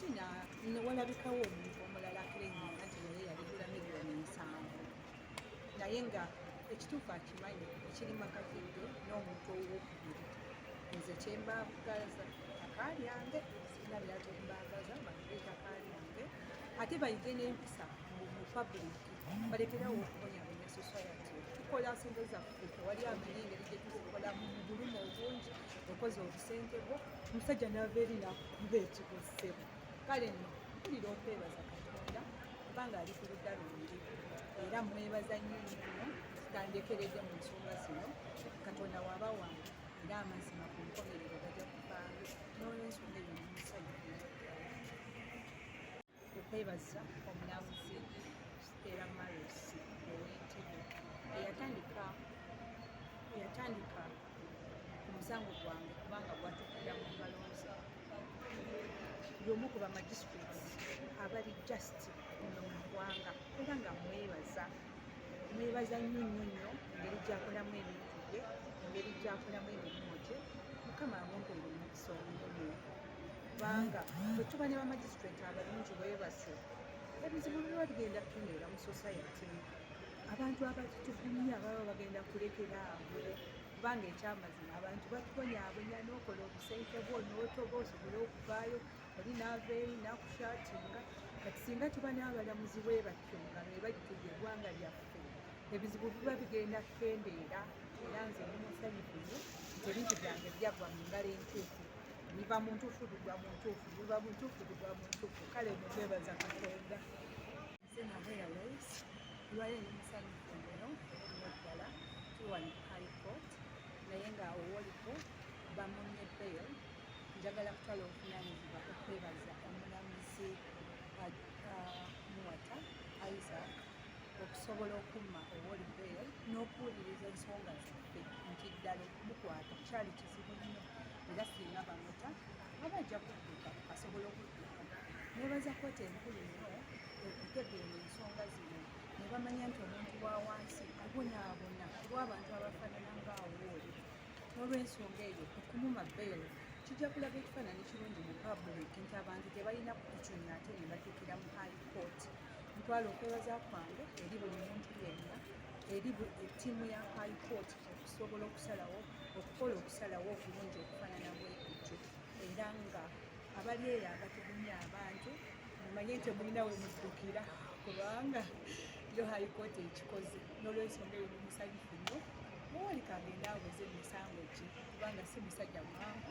ate walabikawo omuntu omulala akerennya nti naye yaligula $7,000,000 naye nga ekituufu akimanyi ekiri makati ge n'omuntu owokubiri. Nze kyembaagaza ttaka lyange sirina byakyembaagaza bagule ettaka lyange ate bayige n'empisa mu public balekerawo okubonyabonya society. Tukola sente zaffe tewali amanyi engeri gye tuzikola mu bulumu obungi okoze obusente bwo omusajja n'ava eri nakuba ekibusebo. Kale nno mpulira okwebaza Katonda kubanga ali ku ludda lwange era mwebaza nnyo nnyo tutandekeredde mu nsonga zino. Katonda waba wange era amazima ku nkomerero gajja kuvaayo n'olwensonga eyo n'omusajja okwebaza omulamuzi Stella Maris ow'Entebbe eyatandika ku musango gwange kubanga gwatuukira mu Malonzi y'omu ku bamagisitreets abali just muno mu ggwanga era nga mwebaza nnyo engeri gy'akolamu ebintu bye, engeri gy'akolamu emirimu gye. Mukama amumpeere omukisa omunene kubanga bwe tuba ne bamagisitreeti abalungi bwebase ebizibu biba bigenda kutuneera mu society. Abantu abatutugumya baba bagenda kulekera awo kubanga ekyamazima abantu batubonyaabonya n'okola obusente bwo n'otoba osobole okuvaayo oli n'ava eri n'akushatinga. Kati singa tuba n'abalamuzi bwe batyo nga be bajjudde eggwanga lyaffe ebizibu biba bigenda kukendeera era nze ndi musanyufu nnyo nti ebintu byange byagwa mu ngalo entuufu biva mu ntuufu bigwa mu ntuufu biva mu ntuufu bigwa mu ntuufu. Kale mukwebaza Katonda. Nze nabwe Airways lwayo ndi musanyufu nnyo ddala tuli wano ku High Court naye nga owoliko bamunye bail. Njagala kutwala obuvunaanyizibwa okwebaza omulamuzi Muwata Isaac okusobola okumma owoli bail n'okuwuliriza ensonga zaffe nti ddala okumukwata kyali kizibu nnyo era singa bamuta aba ajja kudduka asobola okudduka. Nebaza kkooti enkulu nnyo okutegeera ensonga zino ne bamanya nti omuntu wa wansi abonaabona kuba abantu abafaanana ng'awooli. N'olw'ensonga eyo okumuma bail kijja kulaga ekifaananyi kirungi mu public nti abantu tebalina kukucunya ate ne batuukira mu High Court. Ntwala okwebaza kwange eri buli muntu yenna eri ettiimu ya High Court okusobola okukola okusalawo okulungi okufaanana bwekityo era nga abali eyo abatugumya abantu mumanye nti mulina we muddukira kubanga yo High Court ekikoze. N'olwensonga eyo ndi musanyufu nnyo muwolika agenda aweze emisango gye kubanga si musajja mwangu.